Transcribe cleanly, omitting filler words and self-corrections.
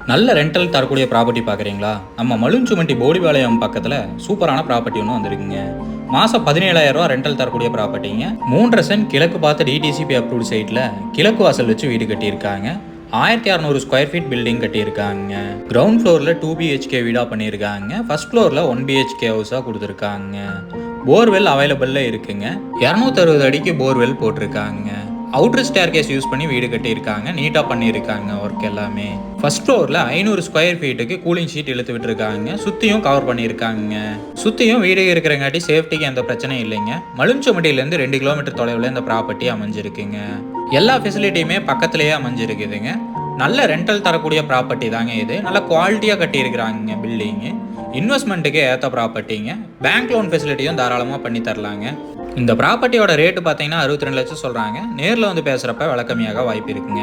நல்ல ரெண்டல் தரக்கூடிய ப்ராப்பர்ட்டி பார்க்குறீங்களா? நம்ம மலுஞ்சுமட்டி போடிபாளையம் பக்கத்தில் சூப்பரான ப்ராப்பர்ட்டி ஒன்று வந்திருக்குங்க. மாதம் 17,000 ரெண்டல் தரக்கூடிய ப்ராப்பர்ட்டிங்க. 3.5 சென்ட் கிழக்கு பார்த்து டிடிசிபி அப்ரூவ்ட் சைட்டில் கிழக்கு வாசல் வச்சு வீடு கட்டியிருக்காங்க. 1600 ஸ்கொயர் ஃபீட் பில்டிங் கட்டியிருக்காங்க. கிரவுண்ட் ஃப்ளோரில் 2 BHK வீடாக பண்ணியிருக்காங்க. ஃபர்ஸ்ட் ஃப்ளோரில் 1 BHK ஹவுஸாக கொடுத்துருக்காங்க. போர்வெல் அவைலபிளில் இருக்குங்க. 260 அடிக்கு போர்வெல் போட்டிருக்காங்க. அவுட்டர் ஸ்டேர் கேஸ் யூஸ் பண்ணி வீடு கட்டியிருக்காங்க. நீட்டாக பண்ணியிருக்காங்க ஒர்க் எல்லாமே. ஃபர்ஸ்ட் ஃப்ளோரில் 500 ஸ்கொயர் ஃபீட்டுக்கு கூலிங் ஷீட் இழுத்து விட்டுருக்காங்க. சுற்றியும் கவர் பண்ணியிருக்காங்க. சுற்றியும் வீடு இருக்கிறங்காட்டி சேஃப்டிக்கு எந்த பிரச்சனையும் இல்லைங்க. மலுஞ்சமட்டியிலேருந்து 2 கிலோமீட்டர் தொலைவில் இந்த ப்ராப்பர்ட்டி அமைஞ்சிருக்குங்க. எல்லா ஃபெசிலிட்டியுமே பக்கத்துலேயே அமைஞ்சிருக்குதுங்க. நல்ல ரெண்டல் தரக்கூடிய ப்ராப்பர்ட்டி தாங்க இது. நல்ல குவாலிட்டியாக கட்டியிருக்கிறாங்க பில்டிங்கு. இன்வெஸ்ட்மெண்ட்டுக்கு ஏற்ற ப்ராப்பர்ட்டிங்க. பேங்க் லோன் ஃபெசிலிட்டியும் தாராளமாக பண்ணி தரலாங்க. இந்த ப்ராப்பர்ட்டியோட ரேட்டு பார்த்தீங்கன்னா 62 லட்சம் சொல்கிறாங்க. நேரில் வந்து பேசுகிறப்ப விலை கம்மியாக வாய்ப்பு இருக்குங்க.